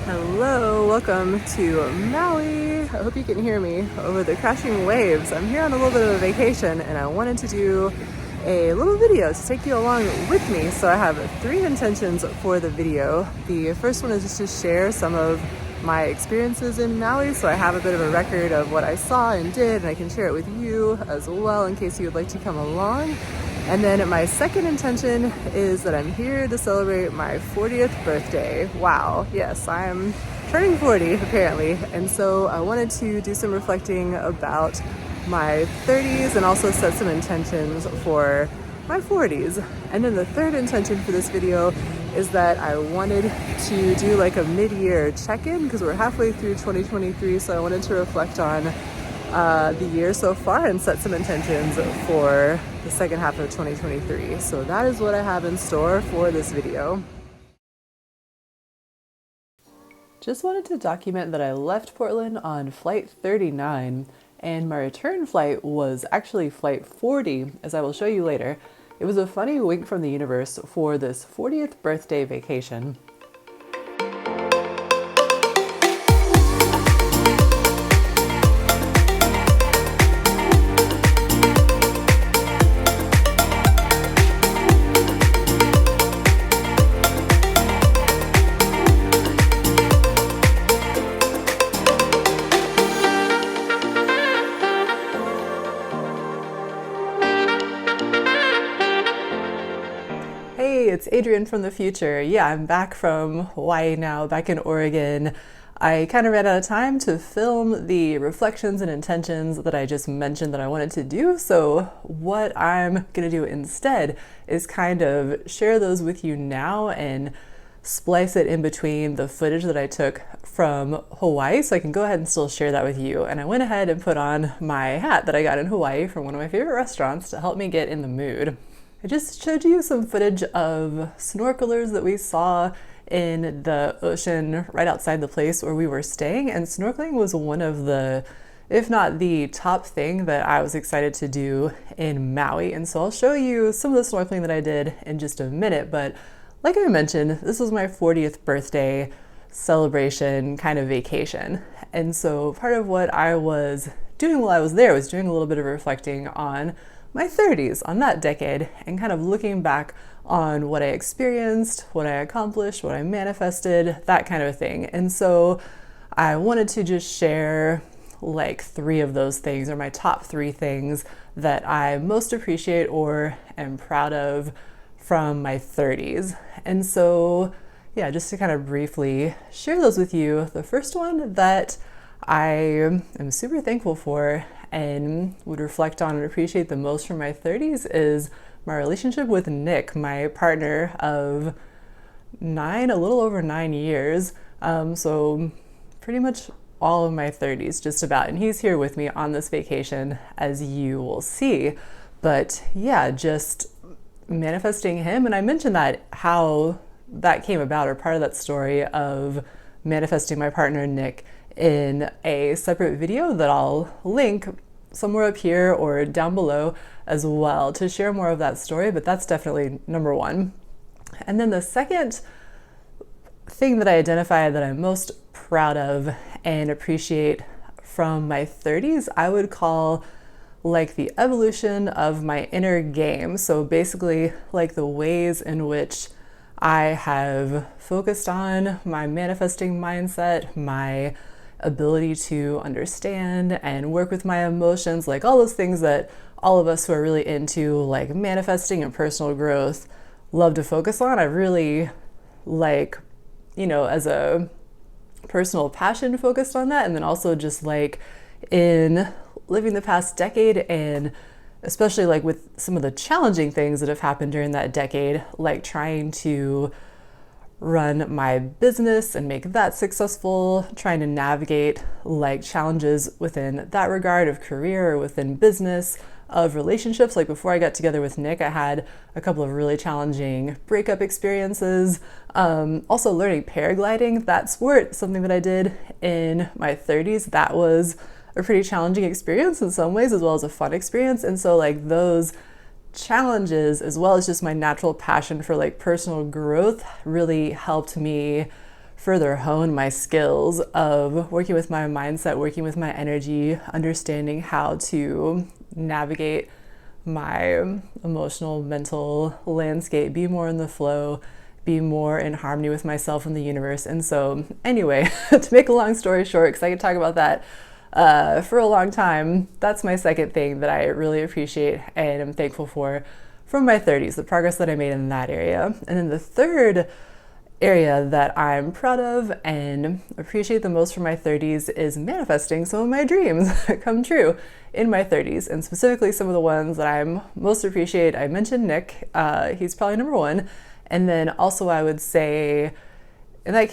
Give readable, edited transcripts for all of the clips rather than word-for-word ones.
Hello, welcome to Maui. I hope you can hear me over the crashing waves. I'm here on a little bit of a vacation and I wanted to do a little video to take you along with me. So I have three intentions for the video. The first one is just to share some of my experiences in Maui, so I have a bit of a record of what I saw and did, and I can share it with you as well in case you would like to come along. And then my second intention is that I'm here to celebrate my 40th birthday. Wow, yes, I'm turning 40 apparently. And so I wanted to do some reflecting about my 30s and also set some intentions for my 40s. And then the third intention for this video is that I wanted to do like a mid-year check-in because we're halfway through 2023, so I wanted to reflect on the year so far and set some intentions for the second half of 2023. So that is what I have in store for this video. Just wanted to document that I left Portland on flight 39 and my return flight was actually flight 40, as I will show you later. It was a funny wink from the universe for this 40th birthday vacation. Hey, it's Adrianne from the future. Yeah, I'm back from Hawaii now, back in Oregon. I kind of ran out of time to film the reflections and intentions that I just mentioned that I wanted to do. So what I'm gonna do instead is kind of share those with you now and splice it in between the footage that I took from Hawaii, so I can go ahead and still share that with you. And I went ahead and put on my hat that I got in Hawaii from one of my favorite restaurants to help me get in the mood. I just showed you some footage of snorkelers that we saw in the ocean right outside the place where we were staying, and snorkeling was one of the, if not the top thing that I was excited to do in Maui. And so I'll show you some of the snorkeling that I did in just a minute, but like I mentioned, this was my 40th birthday celebration kind of vacation. And so part of what I was doing while I was there was doing a little bit of reflecting on my 30s, on that decade, and kind of looking back on what I experienced, what I accomplished, what I manifested, that kind of thing. And so I wanted to just share like three of those things, or my top three things that I most appreciate or am proud of from my 30s. And so yeah, just to kind of briefly share those with you, the first one that I am super thankful for and would reflect on and appreciate the most from my 30s is my relationship with Nick, my partner of a little over 9 years. So pretty much all of my 30s, just about. And he's here with me on this vacation, as you will see. But yeah, just manifesting him. And I mentioned that how that came about, or part of that story of manifesting my partner Nick, in a separate video that I'll link somewhere up here or down below as well to share more of that story, but that's definitely number one. And then the second thing that I identified that I'm most proud of and appreciate from my 30s, I would call like the evolution of my inner game. So basically like the ways in which I have focused on my manifesting mindset, my ability to understand and work with my emotions, like all those things that all of us who are really into like manifesting and personal growth love to focus on. I really like, as a personal passion focused on that. And then also just like in living the past decade, and especially like with some of the challenging things that have happened during that decade, like trying to run my business and make that successful, trying to navigate like challenges within that regard of career or within business, of relationships. Like before I got together with Nick, I had a couple of really challenging breakup experiences. Also learning paragliding, that sport, something that I did in my 30s, that was a pretty challenging experience in some ways, as well as a fun experience. And so like those challenges, as well as just my natural passion for like personal growth, really helped me further hone my skills of working with my mindset, working with my energy, understanding how to navigate my emotional, mental landscape, be more in the flow, be more in harmony with myself and the universe. And so anyway, to make a long story short, because I could talk about that for a long time, that's my second thing that I really appreciate and am thankful for from my 30s, the progress that I made in that area. And then the third area that I'm proud of and appreciate the most from my 30s is manifesting some of my dreams come true in my 30s, and specifically some of the ones that I'm most appreciate. I mentioned Nick, he's probably number one. And then also I would say, and that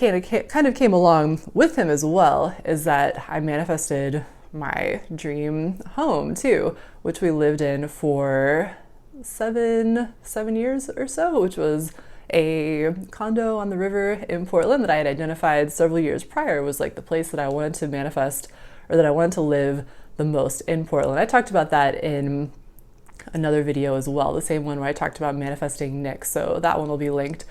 kind of came along with him as well, is that I manifested my dream home too, which we lived in for seven years or so, which was a condo on the river in Portland that I had identified several years prior was like the place that I wanted to manifest, or that I wanted to live the most in Portland. I talked about that in another video as well, the same one where I talked about manifesting Nick, so that one will be linked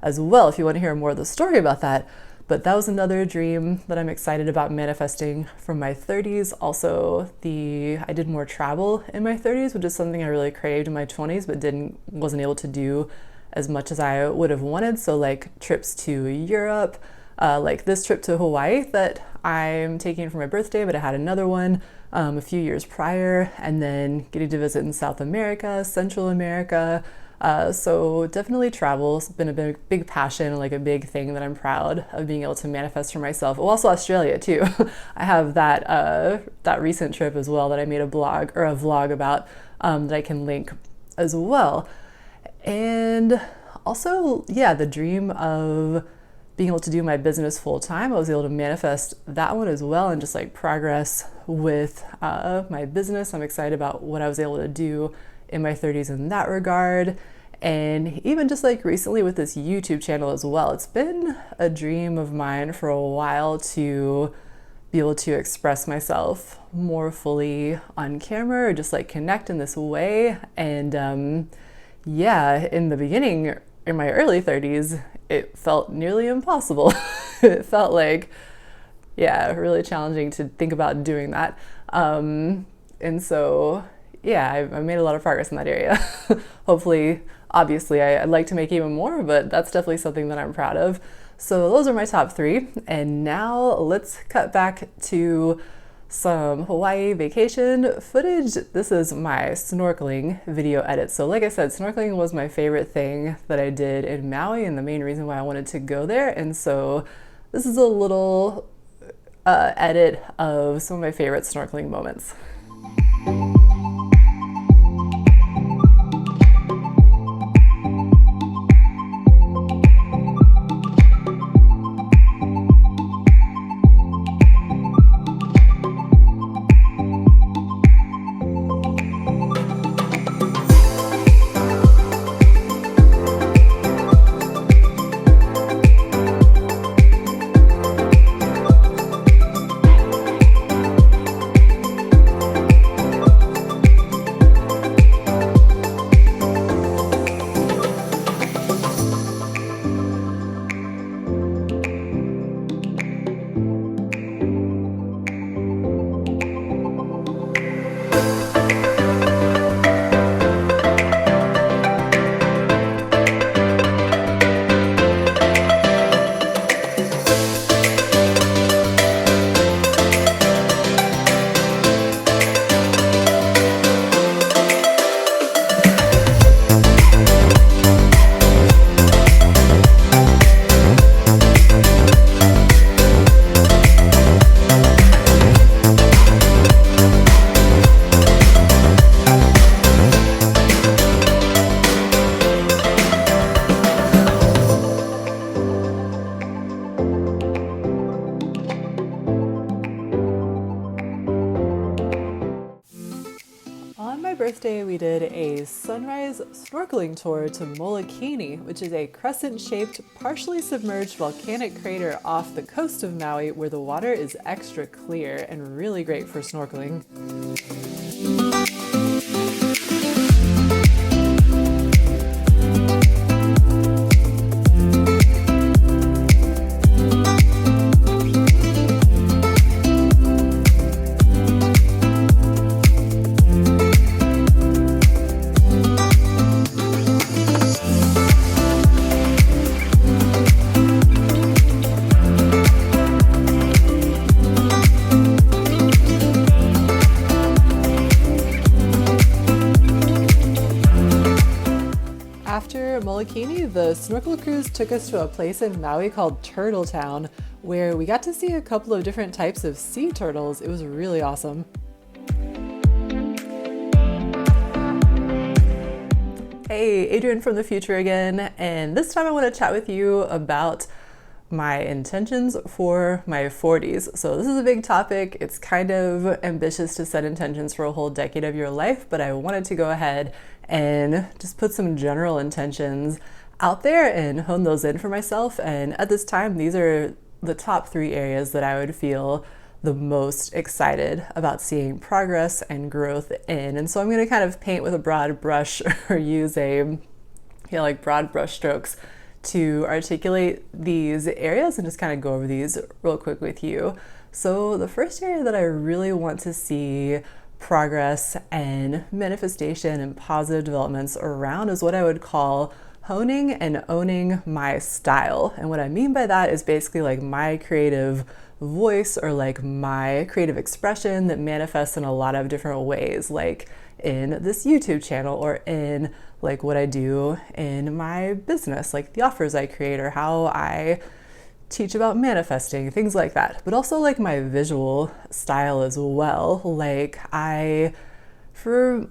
as well if you want to hear more of the story about that. But that was another dream that I'm excited about manifesting from my 30s. Also, I did more travel in my 30s, which is something I really craved in my 20s, but wasn't able to do as much as I would have wanted. So like trips to Europe, like this trip to Hawaii that I'm taking for my birthday, but I had another one a few years prior, and then getting to visit in South America, Central America. So definitely travel's been a big passion, like a big thing that I'm proud of being able to manifest for myself. Oh, also Australia too. I have that recent trip as well that I made a vlog about that I can link as well. And also, yeah, the dream of being able to do my business full time, I was able to manifest that one as well, and just like progress with my business. I'm excited about what I was able to do in my 30s in that regard. And even just like recently with this YouTube channel as well, it's been a dream of mine for a while to be able to express myself more fully on camera, or just like connect in this way. And yeah, in the beginning, in my early 30s, it felt nearly impossible. It felt like, yeah, really challenging to think about doing that. And so, yeah, I made a lot of progress in that area. Hopefully, obviously, I'd like to make even more, but that's definitely something that I'm proud of. So those are my top three. And now let's cut back to some Hawaii vacation footage. This is my snorkeling video edit. So like I said, snorkeling was my favorite thing that I did in Maui, and the main reason why I wanted to go there. And so this is a little edit of some of my favorite snorkeling moments. birthday, we did a sunrise snorkeling tour to Molokini, which is a crescent-shaped, partially submerged volcanic crater off the coast of Maui where the water is extra clear and really great for snorkeling. bikini, the snorkel cruise took us to a place in Maui called Turtle Town, where we got to see a couple of different types of sea turtles. It was really awesome. Hey, Adrianne from the future again, and this time I want to chat with you about my intentions for my 40s. So this is a big topic. It's kind of ambitious to set intentions for a whole decade of your life, but I wanted to go ahead and just put some general intentions out there and hone those in for myself. And at this time, these are the top 3 areas that I would feel the most excited about seeing progress and growth in. And so I'm going to kind of paint with a broad brush or use broad brush strokes to articulate these areas and just kind of go over these real quick with you. So the first area that I really want to see progress and manifestation and positive developments around is what I would call honing and owning my style. And what I mean by that is basically like my creative voice or like my creative expression that manifests in a lot of different ways, like in this YouTube channel or in like what I do in my business, like the offers I create or how I teach about manifesting, things like that. But also like my visual style as well. Like for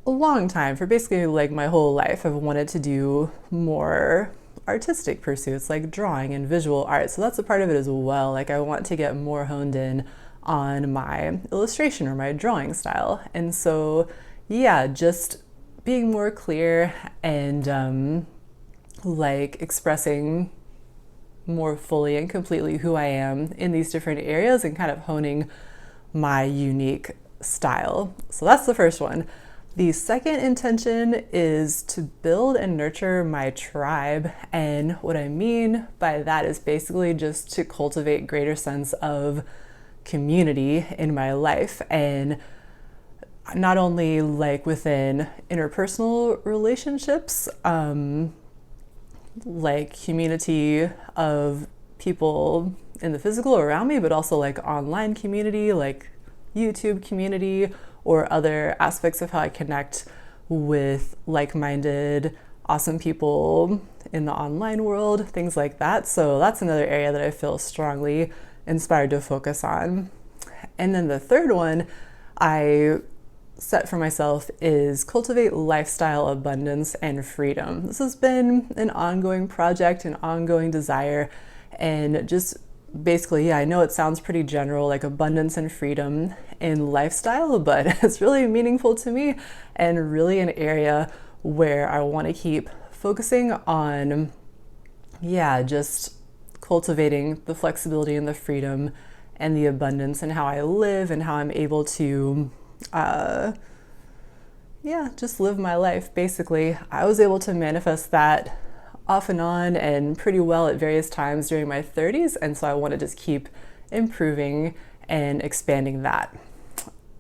a long time, for basically like my whole life, I've wanted to do more artistic pursuits like drawing and visual art. So that's a part of it as well. Like I want to get more honed in on my illustration or my drawing style. And so yeah, just being more clear and like expressing more fully and completely who I am in these different areas and kind of honing my unique style. So that's the first one. The second intention is to build and nurture my tribe. And what I mean by that is basically just to cultivate greater sense of community in my life, and not only like within interpersonal relationships, like community of people in the physical around me, but also like online community, like YouTube community, or other aspects of how I connect with like-minded, awesome people in the online world, things like that. So that's another area that I feel strongly inspired to focus on. And then the third one I set for myself is cultivate lifestyle abundance and freedom. This has been an ongoing project, an ongoing desire, and just basically, yeah, I know it sounds pretty general, like abundance and freedom in lifestyle, but it's really meaningful to me and really an area where I want to keep focusing on, yeah, just cultivating the flexibility and the freedom and the abundance and how I live and how I'm able to just live my life. Basically, I was able to manifest that off and on and pretty well at various times during my 30s, and so I want to just keep improving and expanding that.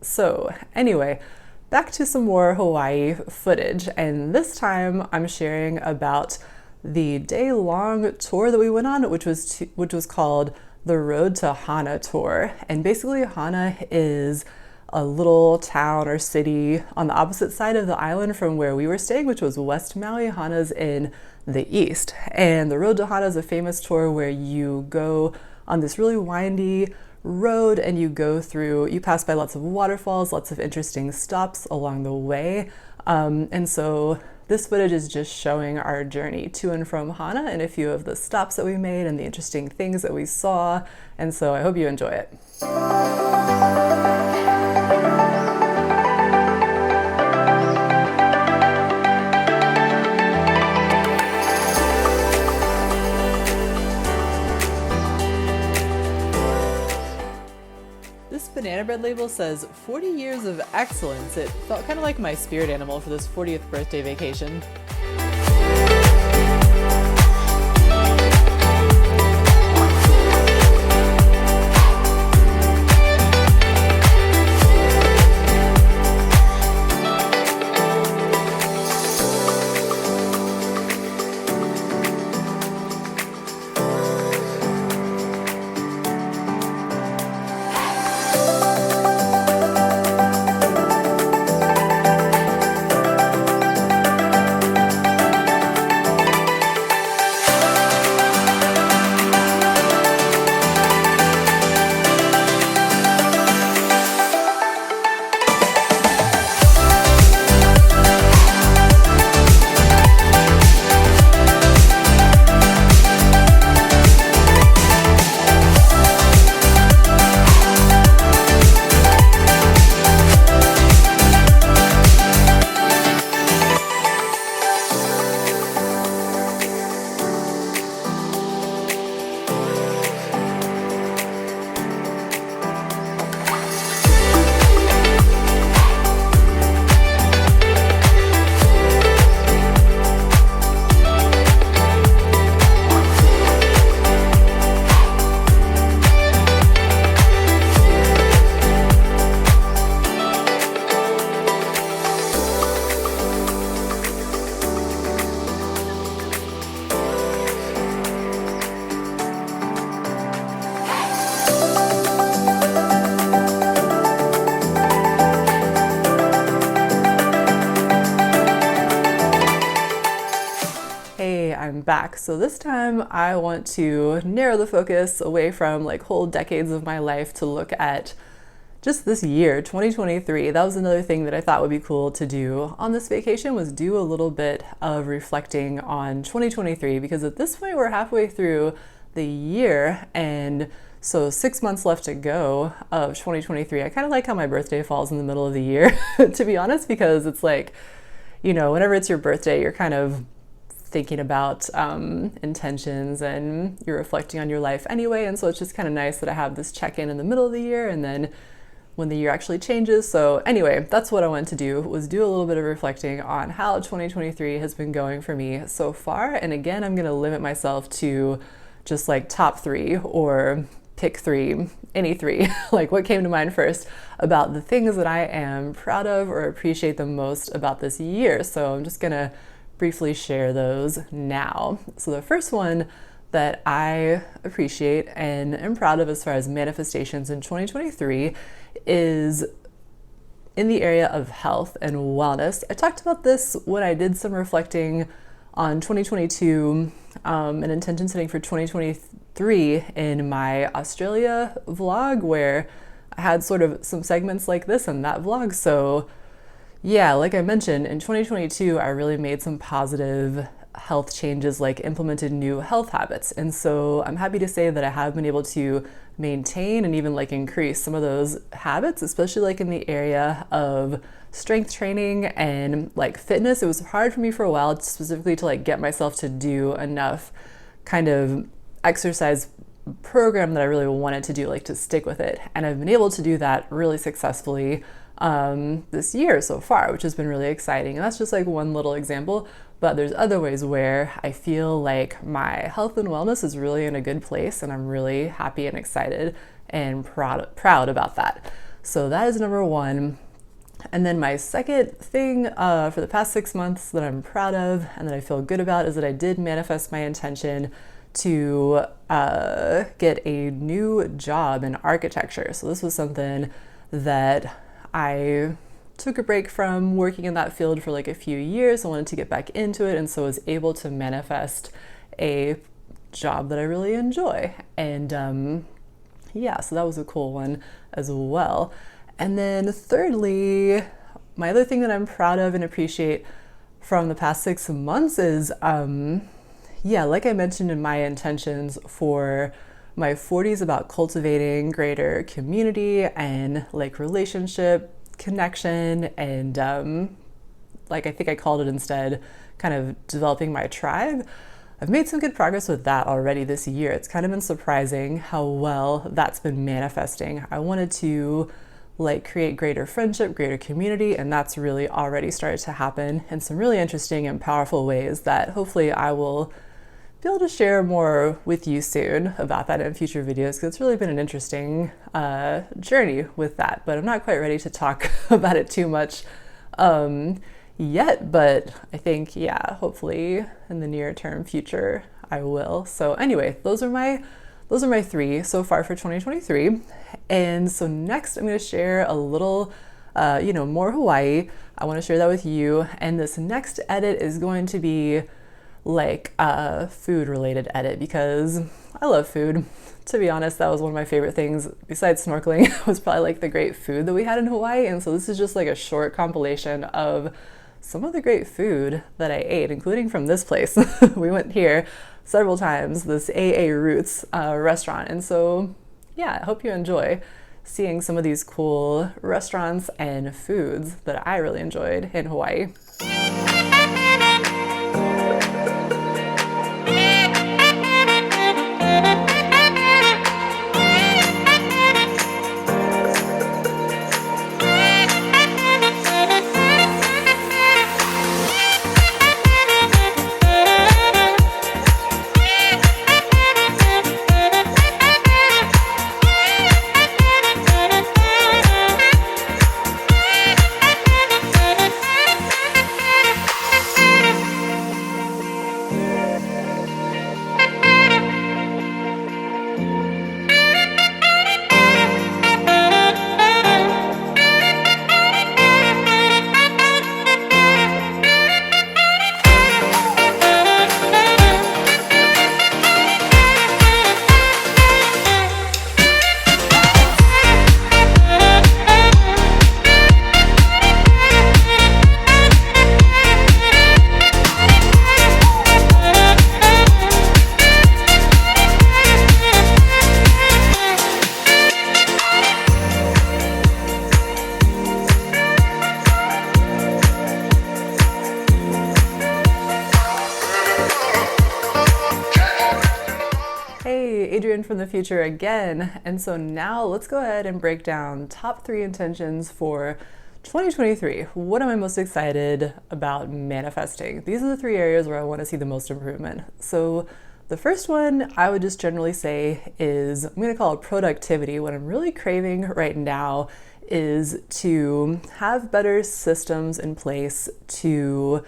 So anyway, back to some more Hawaii footage, and this time I'm sharing about the day-long tour that we went on, which was called the Road to Hana tour. And basically Hana is a little town or city on the opposite side of the island from where we were staying, which was West Maui. Hana's in the east. And the Road to Hana is a famous tour where you go on this really windy road and you pass by lots of waterfalls, lots of interesting stops along the way. And so this footage is just showing our journey to and from Hana and a few of the stops that we made and the interesting things that we saw. And so I hope you enjoy it. This banana bread label says 40 years of excellence. It felt kind of like my spirit animal for this 40th birthday vacation. back. So this time I want to narrow the focus away from like whole decades of my life to look at just this year, 2023. That was another thing that I thought would be cool to do on this vacation, was do a little bit of reflecting on 2023, because at this point we're halfway through the year, and so 6 months left to go of 2023. I kind of like how my birthday falls in the middle of the year, to be honest, because it's like, you know, whenever it's your birthday, you're kind of thinking about intentions and you're reflecting on your life anyway. And so it's just kind of nice that I have this check-in in the middle of the year and then when the year actually changes. So anyway, that's what I wanted to do, was do a little bit of reflecting on how 2023 has been going for me so far. And again, I'm going to limit myself to just like top 3 or pick 3, any 3, like what came to mind first about the things that I am proud of or appreciate the most about this year. So I'm just going to briefly share those now. So the first one that I appreciate and am proud of as far as manifestations in 2023 is in the area of health and wellness. I talked about this when I did some reflecting on 2022 and intention setting for 2023 in my Australia vlog, where I had sort of some segments like this in that vlog. So yeah, like I mentioned, in 2022, I really made some positive health changes, like implemented new health habits. And so I'm happy to say that I have been able to maintain and even like increase some of those habits, especially like in the area of strength training and like fitness. It was hard for me for a while specifically to like get myself to do enough kind of exercise program that I really wanted to do, like to stick with it. And I've been able to do that really successfully this year so far, which has been really exciting. And that's just like one little example, but there's other ways where I feel like my health and wellness is really in a good place, and I'm really happy and excited and proud about that. So that is number 1. And then my second thing for the past 6 months that I'm proud of and that I feel good about is that I did manifest my intention to get a new job in architecture. So this was something that I took a break from working in that field for like a few years. I wanted to get back into it, and so was able to manifest a job that I really enjoy. And yeah, so that was a cool one as well. And then thirdly, my other thing that I'm proud of and appreciate from the past 6 months is, yeah, like I mentioned in my intentions for my 40s about cultivating greater community and like relationship connection and like I think I called it instead kind of developing my tribe. I've made some good progress with that already this year. It's kind of been surprising how well that's been manifesting. I wanted to like create greater friendship, greater community, and that's really already started to happen in some really interesting and powerful ways that hopefully I will be able to share more with you soon about that in future videos, because it's really been an interesting journey with that, but I'm not quite ready to talk about it too much yet, but I think, yeah, hopefully in the near term future I will. So anyway, those are my 3 so far for 2023. And so next I'm going to share a little more Hawaii. I want to share that with you, and this next edit is going to be like a food related edit, because I love food. To be honest, that was one of my favorite things besides snorkeling was probably like the great food that we had in Hawaii. And so this is just like a short compilation of some of the great food that I ate, including from this place. We went here several times, this AA Roots restaurant. And so yeah, I hope you enjoy seeing some of these cool restaurants and foods that I really enjoyed in Hawaii. from the future again. And so now let's go ahead and break down top 3 intentions for 2023. What am I most excited about manifesting? These are the 3 areas where I want to see the most improvement. So the first one I would just generally say is, I'm going to call it productivity. What I'm really craving right now is to have better systems in place to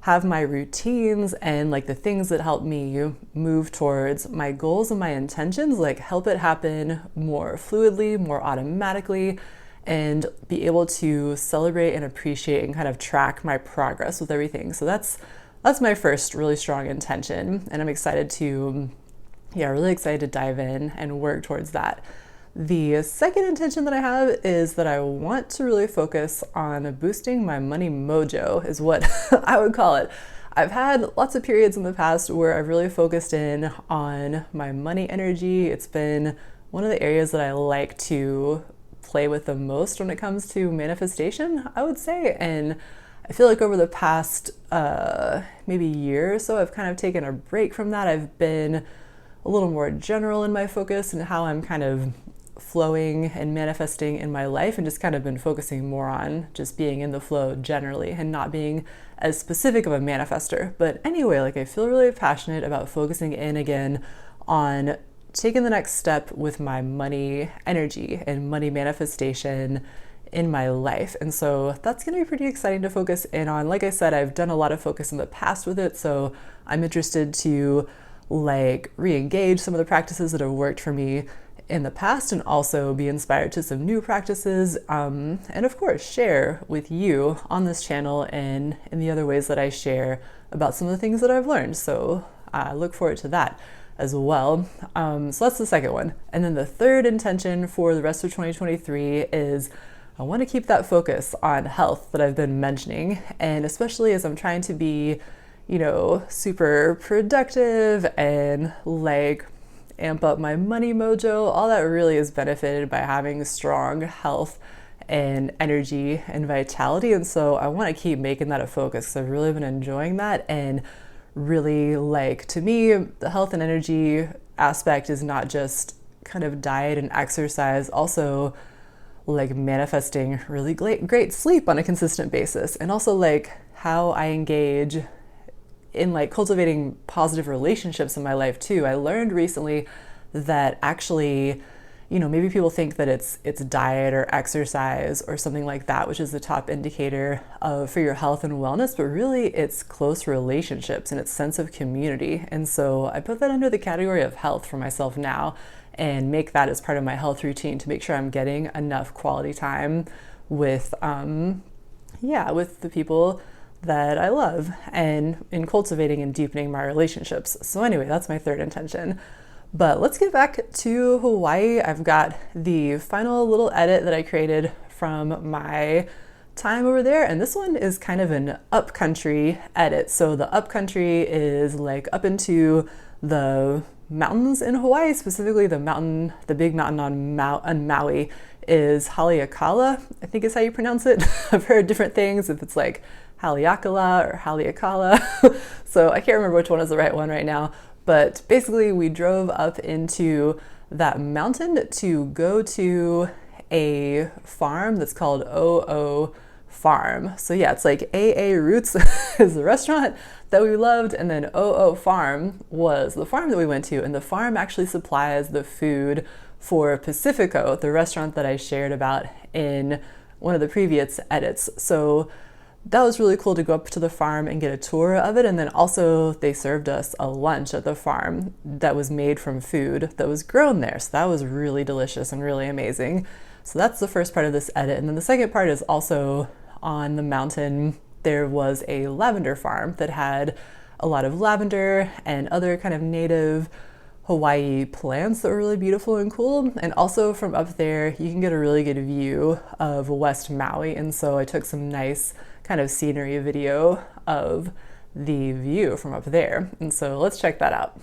have my routines and like the things that help me move towards my goals and my intentions, like help it happen more fluidly, more automatically, and be able to celebrate and appreciate and kind of track my progress with everything. So that's my first really strong intention, and I'm excited to, really excited to dive in and work towards that. The second intention that I have is that I want to really focus on boosting my money mojo, is what I would call it. I've had lots of periods in the past where I've really focused in on my money energy. It's been one of the areas that I like to play with the most when it comes to manifestation, I would say. And I feel like over the past maybe year or so, I've kind of taken a break from that. I've been a little more general in my focus and how I'm kind of flowing and manifesting in my life, and just kind of been focusing more on just being in the flow generally and not being as specific of a manifester. But anyway, like I feel really passionate about focusing in again on taking the next step with my money energy and money manifestation in my life. And so that's going to be pretty exciting to focus in on. Like I said, I've done a lot of focus in the past with it, so I'm interested to like re-engage some of the practices that have worked for me in the past and also be inspired to some new practices, and of course share with you on this channel and in the other ways that I share about some of the things that I've learned. So I look forward to that as well. So that's the second one. And then the third intention for the rest of 2023 is I want to keep that focus on health that I've been mentioning, and especially as I'm trying to be, super productive and like amp up my money mojo. All that really is benefited by having strong health and energy and vitality. And so I want to keep making that a focus because I've really been enjoying that. And really, like, to me, the health and energy aspect is not just kind of diet and exercise, also like manifesting really great sleep on a consistent basis, and also like how I engage in like cultivating positive relationships in my life too. I learned recently that actually, maybe people think that it's diet or exercise or something like that, which is the top indicator for your health and wellness, but really it's close relationships and it's sense of community. And so I put that under the category of health for myself now and make that as part of my health routine to make sure I'm getting enough quality time with with the people that I love, and in cultivating and deepening my relationships. So anyway, that's my third intention. But let's get back to Hawaii. I've got the final little edit that I created from my time over there, and this one is kind of an upcountry edit. So the upcountry is like up into the mountains in Hawaii, specifically the big mountain on Maui is Haleakala, I think is how you pronounce it. I've heard different things, if it's like Haleakala or Haleakala. So I can't remember which one is the right one right now. But basically we drove up into that mountain to go to a farm that's called OO Farm. So yeah, it's like AA Roots is the restaurant that we loved, and then OO Farm was the farm that we went to, and the farm actually supplies the food for Pacifico, the restaurant that I shared about in one of the previous edits. So that was really cool to go up to the farm and get a tour of it. And then also they served us a lunch at the farm that was made from food that was grown there. So that was really delicious and really amazing. So that's the first part of this edit. And then the second part is also on the mountain. There was a lavender farm that had a lot of lavender and other kind of native Hawaii plants that were really beautiful and cool. And also from up there, you can get a really good view of West Maui. And so I took some nice kind of scenery video of the view from up there. And so let's check that out.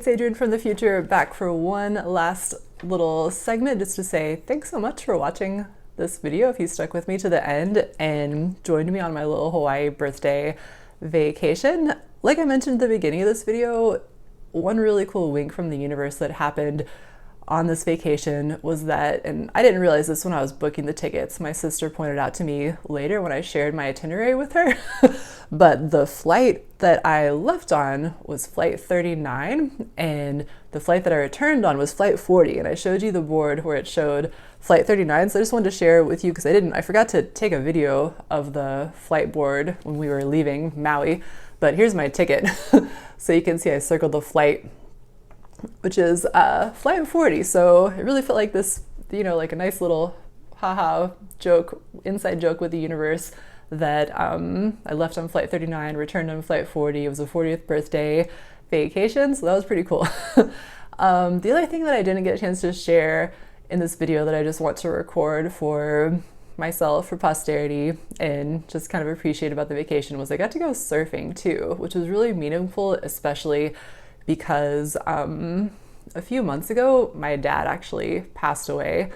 it's Adrianne from the future, back for one last little segment just to say thanks so much for watching this video if you stuck with me to the end and joined me on my little Hawaii birthday vacation. Like I mentioned at the beginning of this video, one really cool wink from the universe that happened on this vacation was that, and I didn't realize this when I was booking the tickets, my sister pointed out to me later when I shared my itinerary with her, but the flight that I left on was flight 39 and the flight that I returned on was flight 40, and I showed you the board where it showed flight 39, so I just wanted to share with you because I forgot to take a video of the flight board when we were leaving Maui, but here's my ticket. So you can see I circled the flight, which is flight 40. So it really felt like this, like a nice little haha joke, inside joke with the universe that I left on flight 39, returned on flight 40. It was a 40th birthday vacation, so that was pretty cool. The other thing that I didn't get a chance to share in this video that I just want to record for myself, for posterity, and just kind of appreciate about the vacation was I got to go surfing too, which was really meaningful, especially because a few months ago, my dad actually passed away,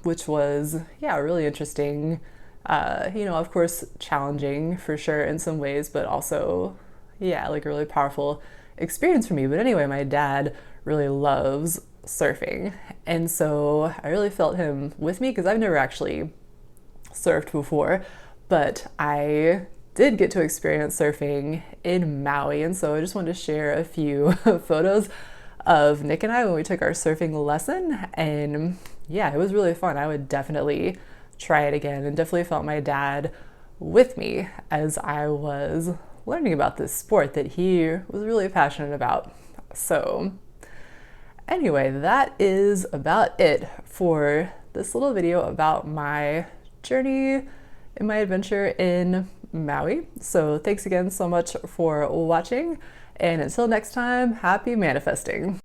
which was, really interesting, of course, challenging for sure in some ways, but also, like a really powerful experience for me. But anyway, my dad really loves surfing. And so I really felt him with me because I've never actually surfed before, but I did get to experience surfing in Maui, and so I just wanted to share a few photos of Nick and I when we took our surfing lesson, and it was really fun. I would definitely try it again, and definitely felt my dad with me as I was learning about this sport that he was really passionate about. So anyway, that is about it for this little video about my journey and my adventure in Maui. So thanks again so much for watching, and until next time, happy manifesting.